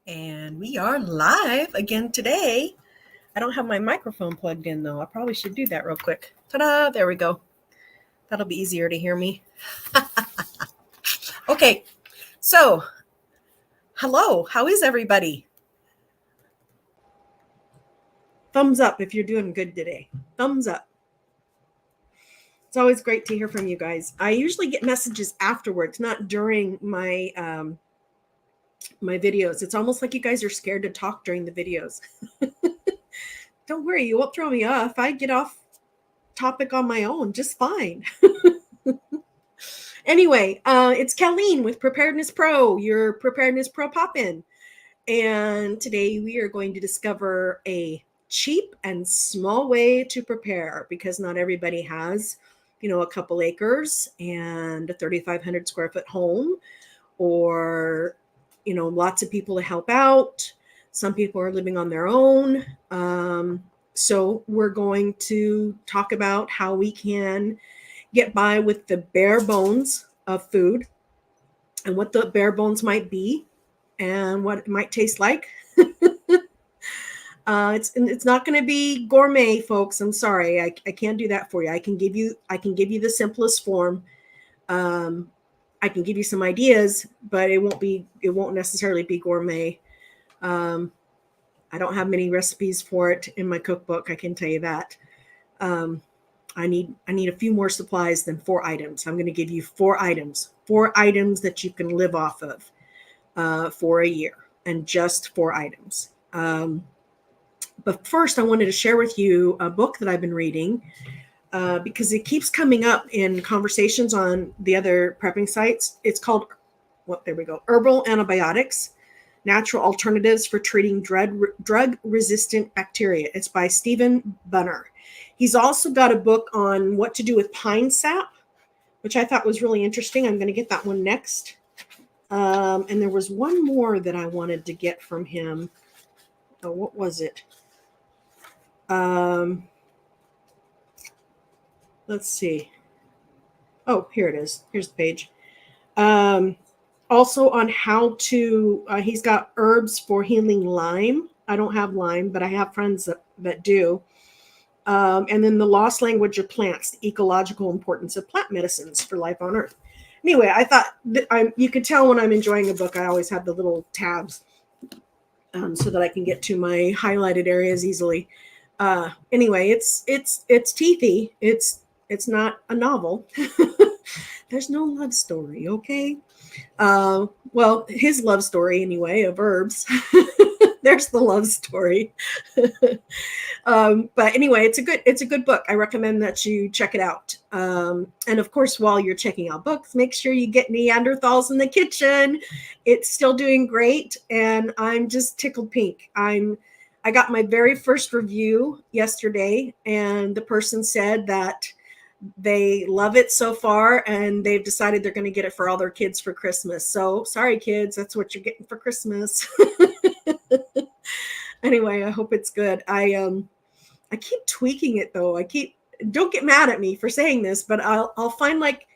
And we are live again today. I don't have my microphone plugged in though. I probably should do that real quick. Ta-da! There we go. That'll be easier to hear me. Okay, so hello. How is everybody? Thumbs up if you're doing good today. Thumbs up. It's always great to hear from you guys. I usually get messages afterwards, not during my my videos. It's almost like you guys are scared to talk during the videos. Don't worry, you won't throw me off. I get off topic on my own just fine. Anyway, it's Colleen with Preparedness Pro, your Preparedness Pro pop-in. And today we are going to discover a cheap and small way to prepare, because not everybody has, a couple acres and a 3,500 square foot home, or, lots of people to help out. Some people are living on their own. So we're going to talk about how we can get by with the bare bones of food and what the bare bones might be and what it might taste like. It's not going to be gourmet, folks. I'm sorry, I can't do that for you. I can give you the simplest form. I can give you some ideas, but it won't necessarily be gourmet. I don't have many recipes for it in my cookbook, I can tell you that. I need a few more supplies than 4 items. I'm going to give you 4 items that you can live off of for a year, and just 4 items. But first, I wanted to share with you a book that I've been reading because it keeps coming up in conversations on the other prepping sites. It's called, Herbal Antibiotics, Natural Alternatives for Treating Drug-Resistant Bacteria. It's by Stephen Bunner. He's also got a book on what to do with pine sap, which I thought was really interesting. I'm going to get that one next. And there was one more that I wanted to get from him. Oh, what was it? Let's see. Oh, here it is. Here's the page. Also on how to, he's got herbs for healing Lyme. I don't have Lyme, but I have friends that do. And then the lost language of plants, the ecological importance of plant medicines for life on Earth. Anyway, I thought you could tell when I'm enjoying a book, I always have the little tabs so that I can get to my highlighted areas easily. Anyway, it's teethy. It's not a novel. There's no love story, okay? Well, his love story anyway of herbs. There's the love story. But anyway, it's a good book. I recommend that you check it out. And of course, while you're checking out books, make sure you get Neanderthals in the Kitchen. It's still doing great, and I'm just tickled pink. I got my very first review yesterday, and the person said that they love it so far, and they've decided they're going to get it for all their kids for Christmas. So sorry, kids, that's what you're getting for Christmas. Anyway, I hope it's good. I keep tweaking it though. Don't get mad at me for saying this, but I'll find, like,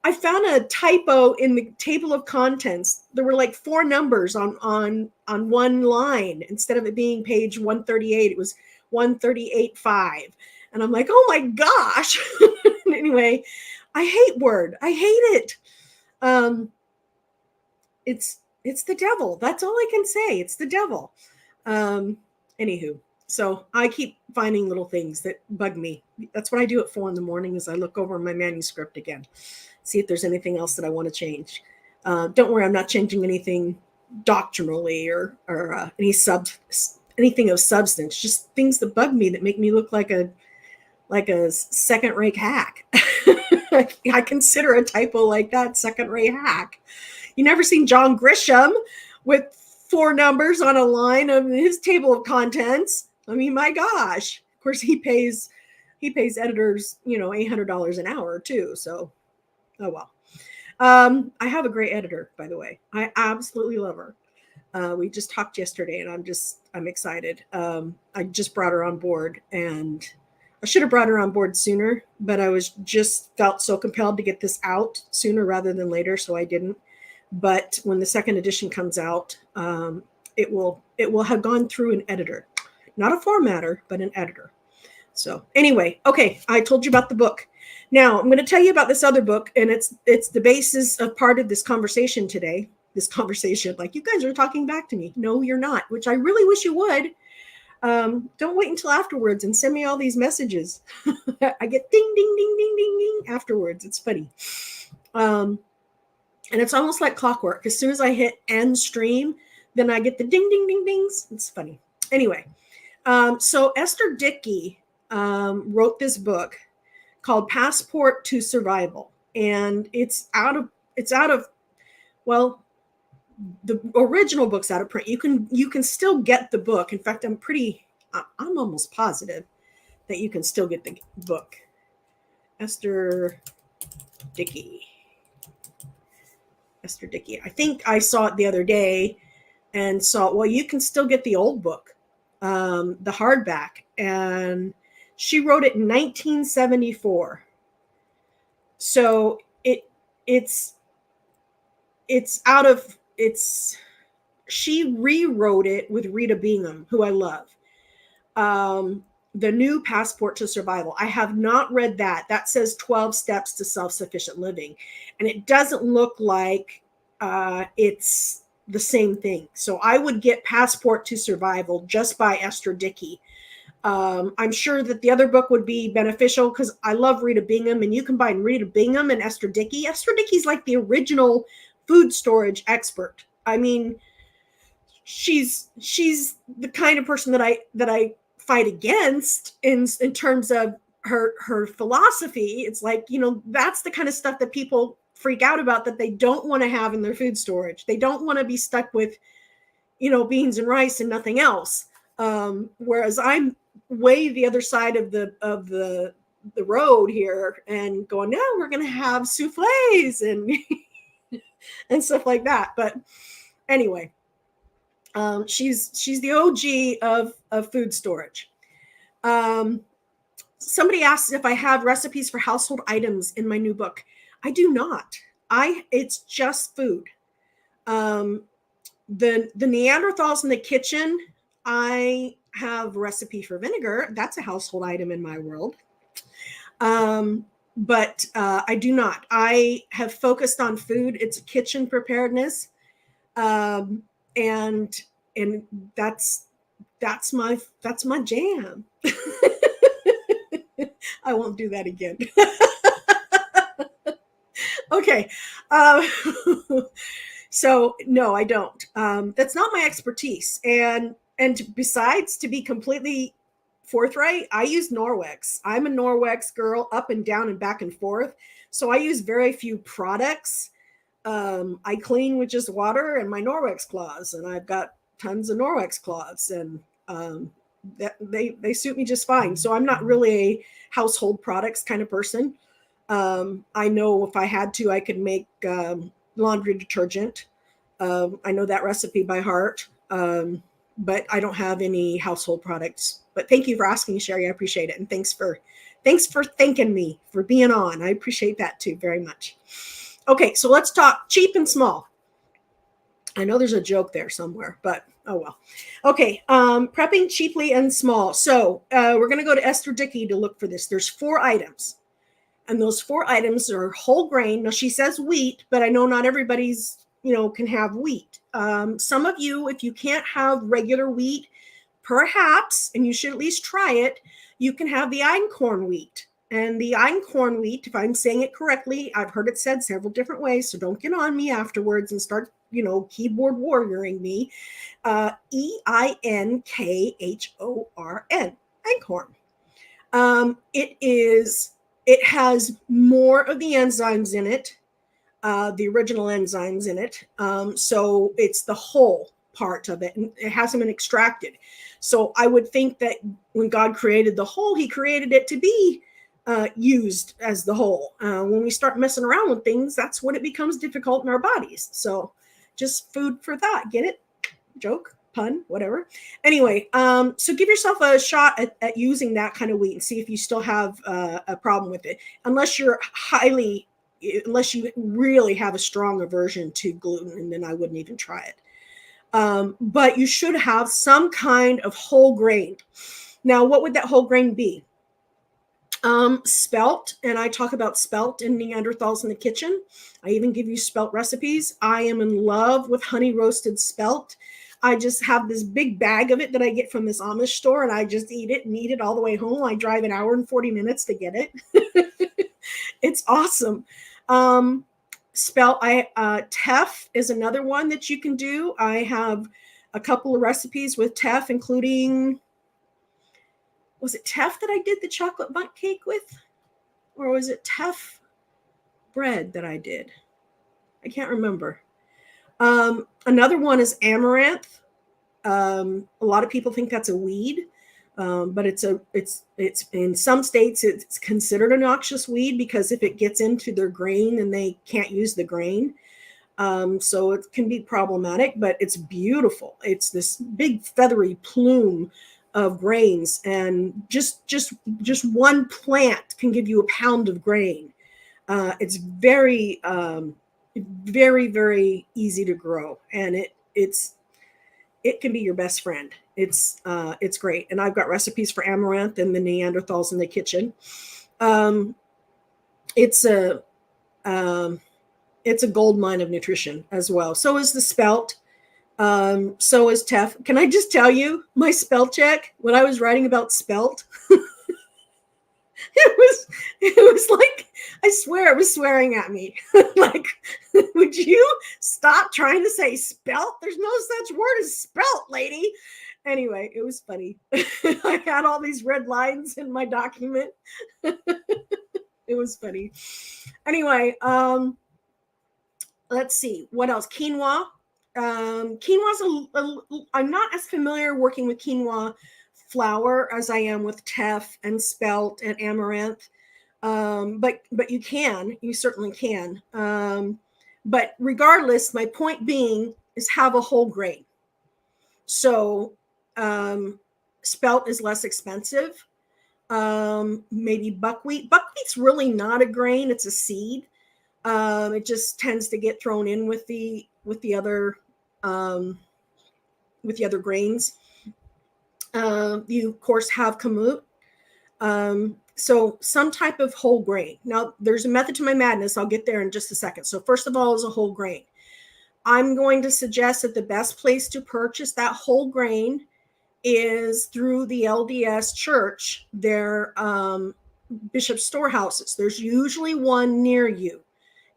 I found a typo in the table of contents. There were like 4 numbers on one line. Instead of it being page 138, it was 138.5. And I'm like, oh my gosh. Anyway, I hate Word. I hate it. It's the devil. That's all I can say. It's the devil. Anywho, so I keep finding little things that bug me. That's what I do at 4 a.m. is I look over my manuscript again, see if there's anything else that I want to change. Don't worry, I'm not changing anything doctrinally or anything of substance. Just things that bug me that make me look like a second-rate hack. I consider a typo like that second-rate hack. You never seen John Grisham with 4 numbers on a line of his table of contents? I mean, my gosh. Of course, he pays editors, $800 an hour too. So, oh well. I have a great editor, by the way. I absolutely love her. We just talked yesterday, and I'm excited. I just brought her on board, and I should have brought her on board sooner, but I felt so compelled to get this out sooner rather than later, so I didn't. But when the second edition comes out, will have gone through an editor, not a formatter, but an editor. So anyway, okay, I told you about the book. Now I'm going to tell you about this other book, and it's the basis of part of this conversation today. This conversation, like, you guys are talking back to me. No, you're not, which I really wish you would. Don't wait until afterwards and send me all these messages. I get ding, ding, ding, ding, ding, ding afterwards. It's funny. And it's almost like clockwork. As soon as I hit end stream, then I get the ding, ding, ding, dings. It's funny. Anyway, so Esther Dickey wrote this book called Passport to Survival. And it's out of, well, the original book's out of print. You can still get the book. In fact, I'm almost positive that you can still get the book. Esther Dickey. I think I saw it the other day and saw, well, you can still get the old book, the hardback. And she wrote it in 1974. So she rewrote it with Rita Bingham, who I love. The new Passport to Survival. I have not read that. That says 12 steps to self-sufficient living. And it doesn't look like it's the same thing. So I would get Passport to Survival just by Esther Dickey. I'm sure that the other book would be beneficial because I love Rita Bingham, and you combine Rita Bingham and Esther Dickey. Esther Dickey's like the original food storage expert. I mean, she's the kind of person that I fight against in terms of her philosophy. It's like, that's the kind of stuff that people freak out about, that they don't want to have in their food storage. They don't want to be stuck with, beans and rice and nothing else. Whereas I'm way the other side of the road here and going, no, we're going to have souffles and and stuff like that. But anyway, she's the OG of food storage. Somebody asked if I have recipes for household items in my new book. I do not. It's just food. The Neanderthals in the kitchen, I have a recipe for vinegar. That's a household item in my world. But I do not. I have focused on food. It's kitchen preparedness. And that's my jam. I won't do that again. Okay. So no, I don't. That's not my expertise. And besides, to be completely forthright, I use Norwex. I'm a Norwex girl, up and down and back and forth. So I use very few products. I clean with just water and my Norwex cloths, and I've got tons of Norwex cloths, and they suit me just fine. So I'm not really a household products kind of person. I know if I had to, I could make laundry detergent. I know that recipe by heart, but I don't have any household products. But thank you for asking, Sherry. I appreciate it. And thanks for thanking me for being on. I appreciate that too very much. Okay, so let's talk cheap and small. I know there's a joke there somewhere, but oh well. Okay, prepping cheaply and small. So we're going to go to Esther Dickey to look for this. There's 4 items. And those 4 items are whole grain. Now, she says wheat, but I know not everybody's, can have wheat. Some of you, if you can't have regular wheat, perhaps, and you should at least try it, you can have the einkorn wheat. And the einkorn wheat, if I'm saying it correctly, I've heard it said several different ways, so don't get on me afterwards and start, keyboard warrioring me. Einkhorn, einkorn. It has more of the enzymes in it, the original enzymes in it. So it's the whole part of it, and it hasn't been extracted. So I would think that when God created the whole, he created it to be used as the whole. When we start messing around with things, that's when it becomes difficult in our bodies. So just food for thought. Get it? Joke, pun, whatever. Anyway, so give yourself a shot at using that kind of wheat and see if you still have a problem with it. Unless you really have a strong aversion to gluten, and then I wouldn't even try it. But you should have some kind of whole grain. Now, what would that whole grain be? Spelt, and I talk about spelt in Neanderthals in the Kitchen. I even give you spelt recipes. I am in love with honey roasted spelt. I just have this big bag of it that I get from this Amish store, and I just eat it and eat it all the way home. I drive an hour and 40 minutes to get it. It's awesome. Teff is another one that you can do. I have a couple of recipes with teff, including, was it teff that I did the chocolate bundt cake with? Or was it teff bread that I did? I can't remember. Another one is amaranth. A lot of people think that's a weed, but it's in some states it's considered a noxious weed because if it gets into their grain, then they can't use the grain. So it can be problematic, but it's beautiful. It's this big feathery plume of grains, and just one plant can give you a pound of grain. It's very, very, very easy to grow, and it can be your best friend. It's great, and I've got recipes for amaranth and the Neanderthals in the Kitchen. It's a gold mine of nutrition as well. So is the spelt. So is teff. Can I just tell you my spell check when I was writing about spelt? it was like, I swear it was swearing at me. Like, would you stop trying to say spelt? There's no such word as spelt, lady. Anyway, it was funny. I had all these red lines in my document. It was funny. Anyway, let's see what else. Quinoa. Quinoa's I'm not as familiar working with quinoa flour as I am with teff and spelt and amaranth. But you certainly can. But regardless, my point being is have a whole grain. So spelt is less expensive. Maybe buckwheat. Buckwheat's really not a grain; it's a seed. It just tends to get thrown in with the other grains. You of course have kamut. So some type of whole grain. Now there's a method to my madness. I'll get there in just a second. So first of all is a whole grain. I'm going to suggest that the best place to purchase that whole grain is through the LDS church, their bishop storehouses. There's usually one near you.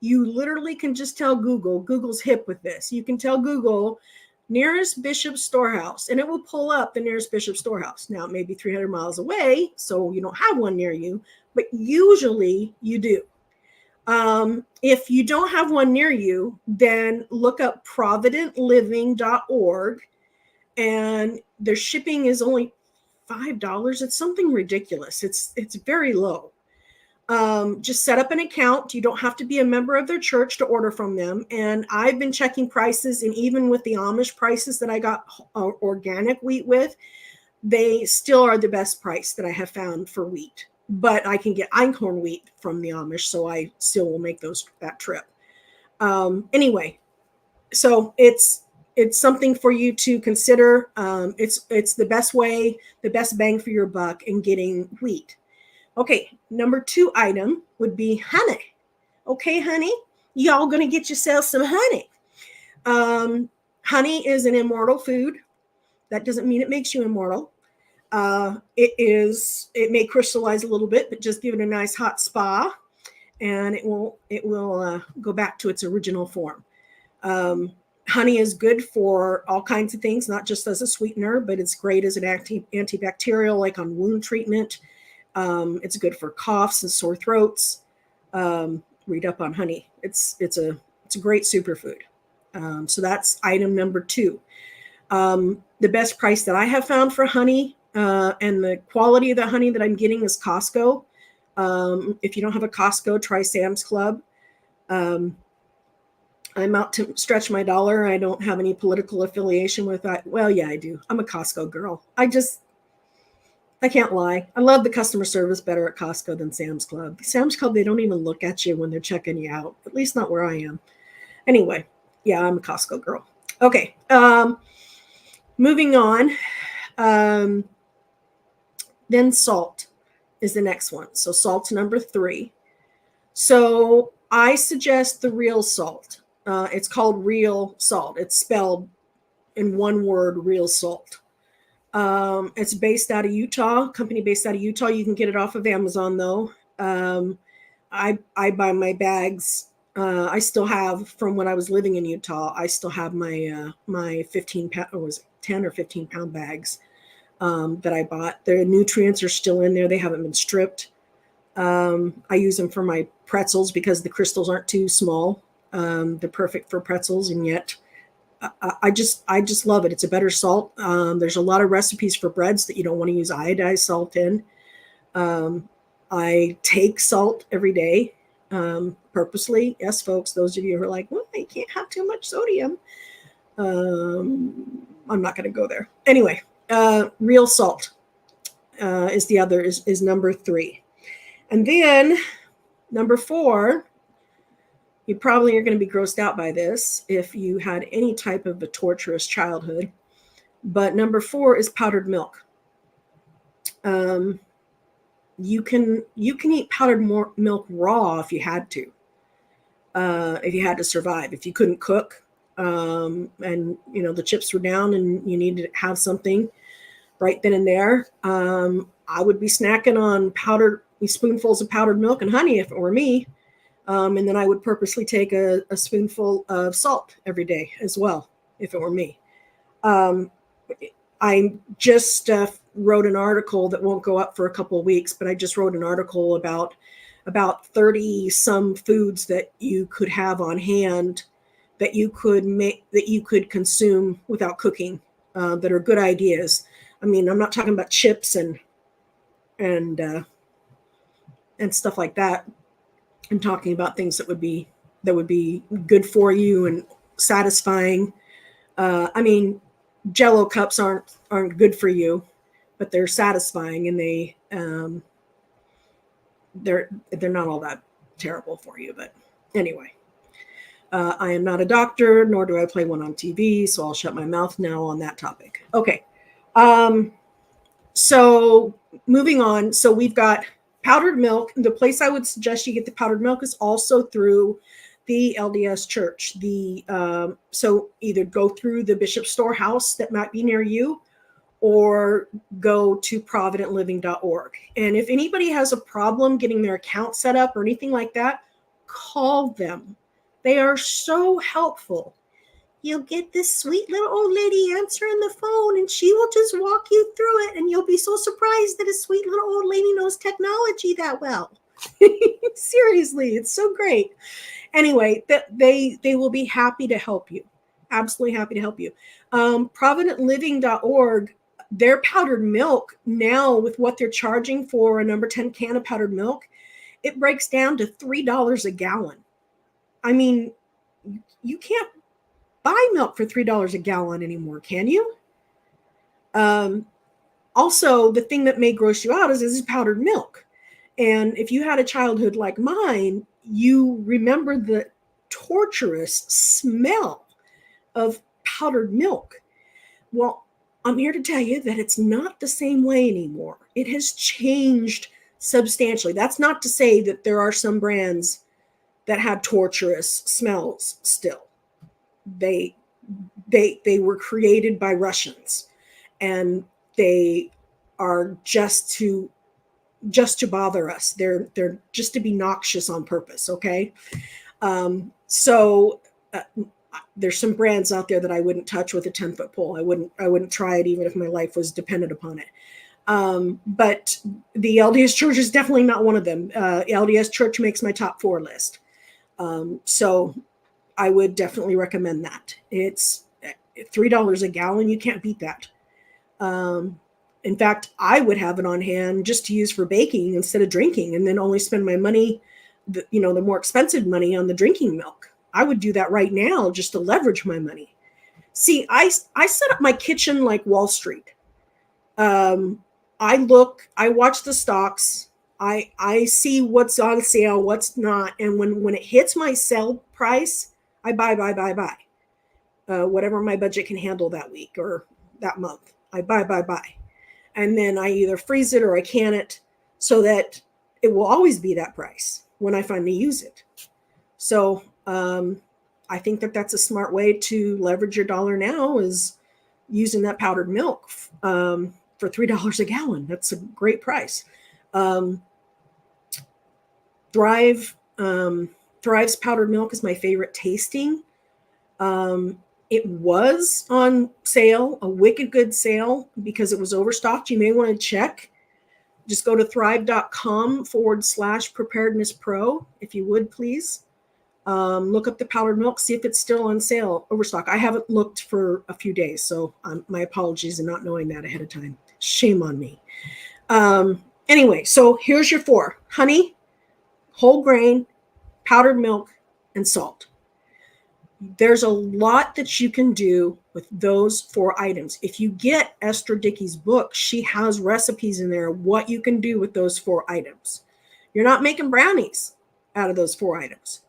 You literally can just tell Google. Google's hip with this. You can tell Google nearest bishop storehouse, and it will pull up the nearest bishop storehouse. Now, it may be 300 miles away, so you don't have one near you, but usually you do. If you don't have one near you, then look up providentliving.org, and their shipping is only $5. It's something ridiculous. It's very low. Just set up an account. You don't have to be a member of their church to order from them. And I've been checking prices, and even with the Amish prices that I got organic wheat with, they still are the best price that I have found for wheat. But I can get einkorn wheat from the Amish, so I still will make that trip. Anyway, so it's something for you to consider. It's the best way, the best bang for your buck in getting wheat. Okay, number 2 item would be honey. Okay, honey, y'all gonna get yourself some honey. Honey is an immortal food. That doesn't mean it makes you immortal. It may crystallize a little bit, but just give it a nice hot spa, and it will go back to its original form. Honey is good for all kinds of things, not just as a sweetener, but it's great as an antibacterial, like on wound treatment. It's good for coughs and sore throats. Read up on honey. It's a great superfood. So that's item number 2. The best price that I have found for honey, and the quality of the honey that I'm getting is Costco. If you don't have a Costco, try Sam's Club. I'm out to stretch my dollar. I don't have any political affiliation with that. Well, yeah, I do. I'm a Costco girl. I can't lie. I love the customer service better at Costco than Sam's Club. Sam's Club, they don't even look at you when they're checking you out, at least not where I am. Anyway, yeah, I'm a Costco girl. Okay. Moving on. Then salt is the next one. So salt's number 3. So I suggest the real salt. It's called real salt. It's spelled in one word, real salt. It's based out of Utah, company based out of Utah. You can get it off of Amazon though. I buy my bags. I still have from when I was living in Utah. I still have my 15 pound, or was it 10 or 15 pound bags that I bought. The nutrients are still in there. They haven't been stripped. I use them for my pretzels because the crystals aren't too small. They're perfect for pretzels, and yet I just love it. It's a better salt. There's a lot of recipes for breads that you don't want to use iodized salt in. I take salt every day purposely. Yes, folks, those of you who are like, well, you can't have too much sodium. I'm not going to go there. Anyway, real salt is the other, is number 3. And then number 4, you probably are going to be grossed out by this if you had any type of a torturous childhood. But number 4 is powdered milk. You can eat powdered milk raw if you had to. If you had to survive, if you couldn't cook, and the chips were down and you needed to have something right then and there, I would be snacking on spoonfuls of powdered milk and honey if it were me. And then I would purposely take a spoonful of salt every day as well, if it were me. I just wrote an article that won't go up for a couple of weeks, but I just wrote an article about 30 some foods that you could have on hand that you could consume without cooking, that are good ideas. I mean, I'm not talking about chips and stuff like that. I'm talking about things that would be good for you and satisfying. I mean, Jell-O cups aren't good for you, but they're satisfying, and they're not all that terrible for you. But anyway, I am not a doctor, nor do I play one on TV, so I'll shut my mouth now on that topic. Okay. So moving on. So we've got powdered milk. The place I would suggest you get the powdered milk is also through the LDS church. So either go through the Bishop Storehouse that might be near you, or go to providentliving.org. And if anybody has a problem getting their account set up or anything like that, call them. They are so helpful. You'll get this sweet little old lady answering the phone, and she will just walk you through it, and you'll be so surprised that a sweet little old lady knows technology that well. Seriously, it's so great. Anyway, they will be happy to help you. Absolutely happy to help you. Providentliving.org, their powdered milk now, with what they're charging for a number 10 can of powdered milk, it breaks down to $3 a gallon. I mean, you can't buy milk for $3 a gallon anymore, can you? Also, the thing that may gross you out is powdered milk. And if you had a childhood like mine, you remember the torturous smell of powdered milk. Well, I'm here to tell you that it's not the same way anymore. It has changed substantially. That's not to say that there are some brands that had torturous smells still. They were created by Russians, and they are just to bother us. They're just to be noxious on purpose. Okay. There's some brands out there that I wouldn't touch with a 10-foot pole. I wouldn't try it even if my life was dependent upon it. But the LDS Church is definitely not one of them. LDS Church makes my top 4 list. So I would definitely recommend that. It's $3 a gallon. You can't beat that. In fact, I would have it on hand just to use for baking instead of drinking, and then only spend my money, the more expensive money, on the drinking milk. I would do that right now just to leverage my money. See, I set up my kitchen like Wall Street. I watch the stocks. I see what's on sale, what's not. And when it hits my sell price, I buy. whatever my budget can handle that week or that month. I buy. And then I either freeze it or I can it so that it will always be that price when I finally use it. So I think that that's a smart way to leverage your dollar now, is using that powdered milk for $3 a gallon. That's a great price. Thrive's powdered milk is my favorite tasting. It was on sale, a wicked good sale, because it was overstocked. You may want to check. Just go to thrive.com/preparedness pro, if you would, please. Look up the powdered milk, see if it's still on sale, overstock. I haven't looked for a few days, so my apologies in not knowing that ahead of time. Shame on me. Anyway, so here's your 4: honey, whole grain, powdered milk, and salt. There's a lot that you can do with those 4 items. If you get Esther Dickey's book, she has recipes in there what you can do with those 4 items. You're not making brownies out of those 4 items.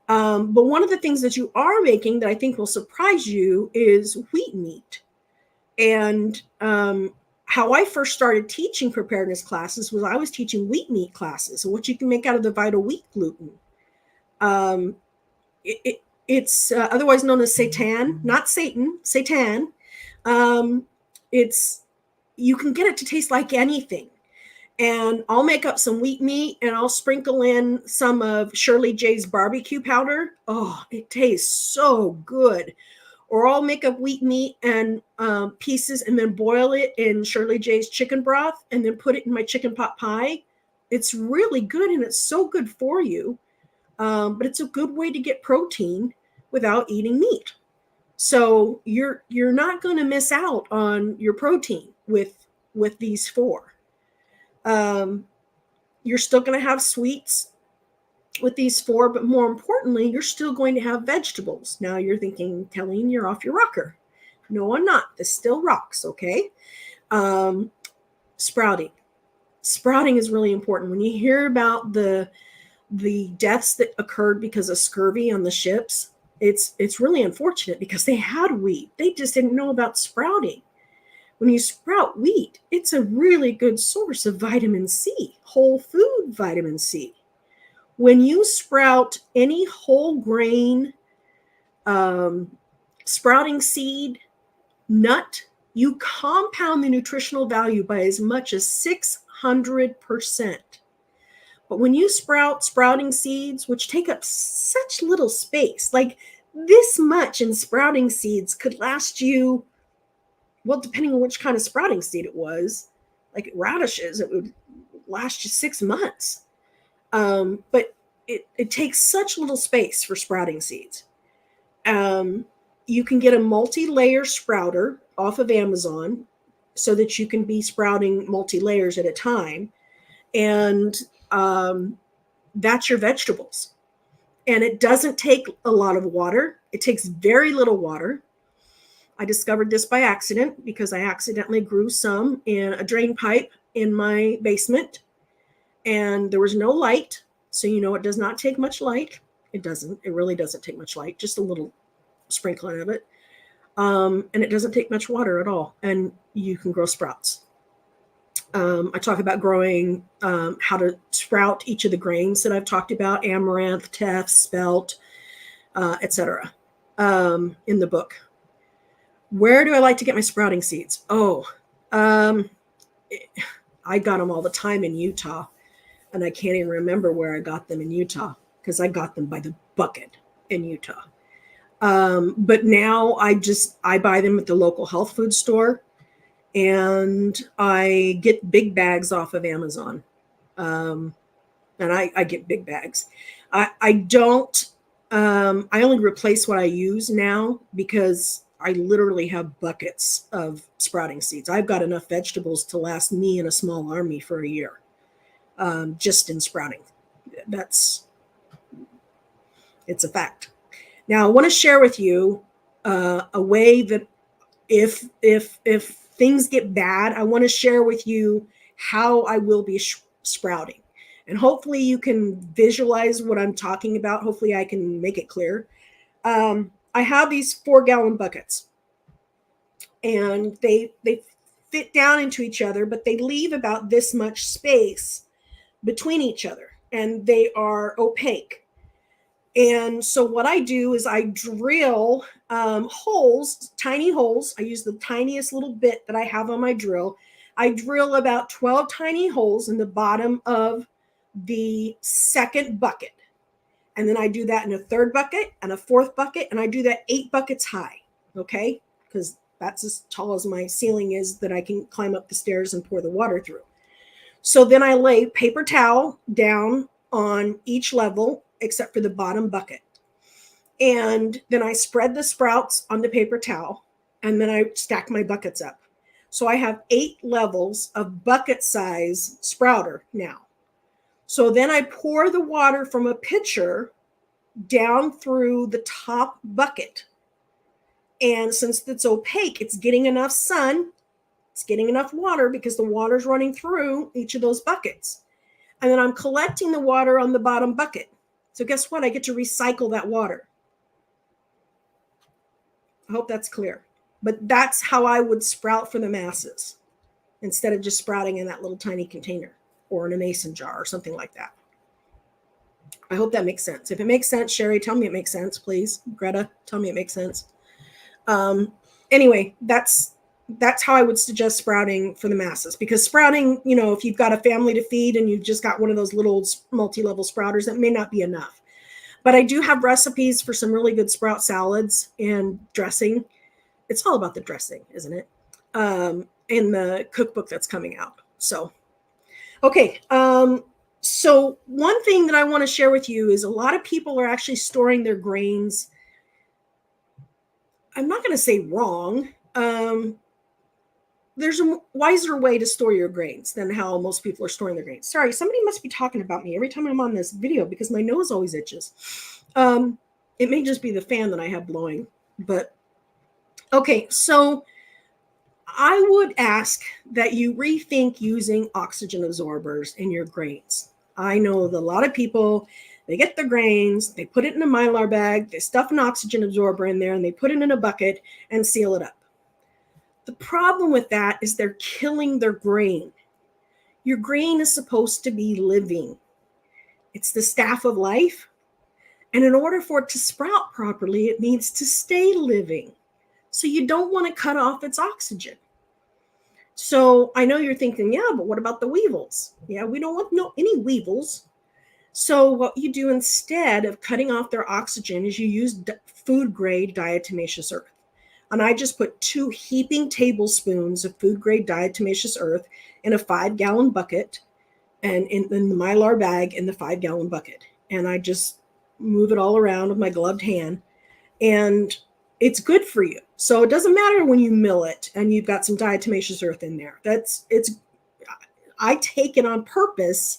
But one of the things that you are making that I think will surprise you is wheat meat. And how I first started teaching preparedness classes was I was teaching wheat meat classes, what you can make out of the vital wheat gluten. It's otherwise known as seitan, not Satan, seitan. You can get it to taste like anything. And I'll make up some wheat meat and I'll sprinkle in some of Shirley J's barbecue powder. Oh, it tastes so good. Or I'll make up wheat meat and pieces and then boil it in Shirley J's chicken broth and then put it in my chicken pot pie. It's really good and it's so good for you. But it's a good way to get protein without eating meat. So you're not going to miss out on your protein with these 4. You're still going to have sweets with these 4, but more importantly, you're still going to have vegetables. Now you're thinking, Telleen, you're off your rocker. No, I'm not. This still rocks, okay? Sprouting. Sprouting is really important. When you hear about the deaths that occurred because of scurvy on the ships, it's really unfortunate because they had wheat. They just didn't know about sprouting. When you sprout wheat, it's a really good source of vitamin C, whole food vitamin C. When you sprout any whole grain, sprouting seed, nut, you compound the nutritional value by as much as 600%. But when you sprouting seeds, which take up such little space, like this much in sprouting seeds could last you, well, depending on which kind of sprouting seed it was, like radishes, it would last you 6 months. But it takes such little space for sprouting seeds. You can get a multi-layer sprouter off of Amazon so that you can be sprouting multi-layers at a time. And that's your vegetables. And it doesn't take a lot of water. It takes very little water. I discovered this by accident because I accidentally grew some in a drain pipe in my basement. And there was no light. So, it does not take much light. It really doesn't take much light, just a little sprinkling of it. And it doesn't take much water at all. And you can grow sprouts. I talk about growing, how to sprout each of the grains that I've talked about, amaranth, teff, spelt, etc. In the book. Where do I like to get my sprouting seeds? I got them all the time in Utah. And I can't even remember where I got them in Utah because I got them by the bucket in Utah. But now I buy them at the local health food store and I get big bags off of Amazon. And I get big bags. I only replace what I use now because I literally have buckets of sprouting seeds. I've got enough vegetables to last me and a small army for a year. Just in sprouting. It's a fact. Now, I want to share with you a way that if things get bad, I want to share with you how I will be sprouting. And hopefully you can visualize what I'm talking about. Hopefully I can make it clear. I I have these 4-gallon buckets, and they fit down into each other, but they leave about this much space between each other, and they are opaque. And so what I do is I drill holes, tiny holes. I use the tiniest little bit that I have on my drill. I drill about 12 tiny holes in the bottom of the second bucket. And then I do that in a third bucket and a fourth bucket. And I do that 8 buckets high. Okay. Because that's as tall as my ceiling is that I can climb up the stairs and pour the water through. So then I lay paper towel down on each level except for the bottom bucket. And then I spread the sprouts on the paper towel, and then I stack my buckets up. So I have 8 levels of bucket size sprouter now. So then I pour the water from a pitcher down through the top bucket. And since it's opaque, it's getting enough sun, it's getting enough water because the water's running through each of those buckets. And then I'm collecting the water on the bottom bucket. So guess what? I get to recycle that water. I hope that's clear. But that's how I would sprout for the masses instead of just sprouting in that little tiny container or in a mason jar or something like that. I hope that makes sense. If it makes sense, Sherry, tell me it makes sense, please. Greta, tell me it makes sense. Anyway, that's how I would suggest sprouting for the masses, because sprouting, if you've got a family to feed and you've just got one of those little multi-level sprouters, that may not be enough. But I do have recipes for some really good sprout salads and dressing. It's all about the dressing, isn't it? In the cookbook that's coming out. So, okay. So one thing that I want to share with you is a lot of people are actually storing their grains. I'm not going to say wrong. There's a wiser way to store your grains than how most people are storing their grains. Sorry, somebody must be talking about me every time I'm on this video because my nose always itches. It may just be the fan that I have blowing, but okay. So I would ask that you rethink using oxygen absorbers in your grains. I know that a lot of people, they get their grains, they put it in a Mylar bag, they stuff an oxygen absorber in there, and they put it in a bucket and seal it up. The problem with that is they're killing their grain. Your grain is supposed to be living. It's the staff of life. And in order for it to sprout properly, it needs to stay living. So you don't want to cut off its oxygen. So I know you're thinking, yeah, but what about the weevils? Yeah, we don't want any weevils. So what you do instead of cutting off their oxygen is you use food grade diatomaceous earth. And I just put 2 heaping tablespoons of food grade diatomaceous earth in a 5-gallon bucket and in the Mylar bag in the 5-gallon bucket. And I just move it all around with my gloved hand. And it's good for you. So it doesn't matter when you mill it and you've got some diatomaceous earth in there. I take it on purpose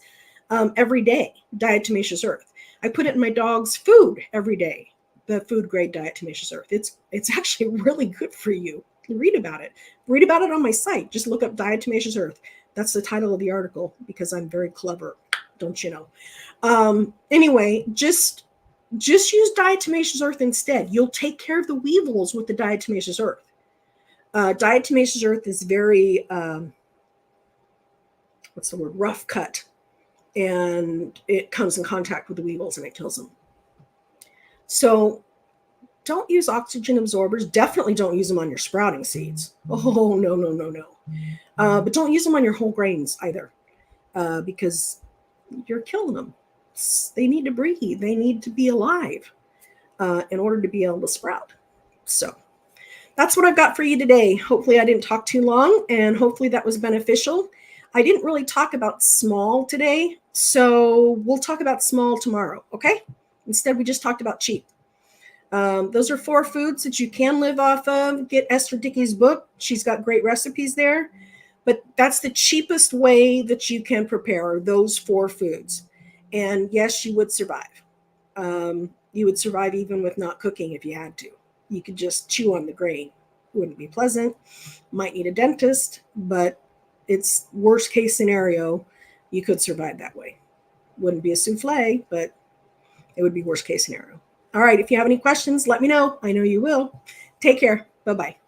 every day, diatomaceous earth. I put it in my dog's food every day, the food grade diatomaceous earth. It's actually really good for you. Read about it. Read about it on my site. Just look up diatomaceous earth. That's the title of the article because I'm very clever, don't you know? Anyway, just use diatomaceous earth instead. You'll take care of the weevils with the diatomaceous earth. Diatomaceous earth is very, rough cut. And it comes in contact with the weevils and it kills them. So don't use oxygen absorbers. Definitely don't use them on your sprouting seeds. Oh, no. But don't use them on your whole grains either because you're killing them. They need to breathe. They need to be alive in order to be able to sprout. So that's what I've got for you today. Hopefully I didn't talk too long and hopefully that was beneficial. I didn't really talk about small today, so we'll talk about small tomorrow, okay? Instead, we just talked about cheap. Those are 4 foods that you can live off of. Get Esther Dickey's book. She's got great recipes there. But that's the cheapest way that you can prepare those 4 foods. And yes, you would survive. You would survive even with not cooking if you had to. You could just chew on the grain. Wouldn't be pleasant. Might need a dentist, but it's worst case scenario. You could survive that way. Wouldn't be a souffle, but it would be worst case scenario. All right. If you have any questions, let me know. I know you will. Take care. Bye-bye.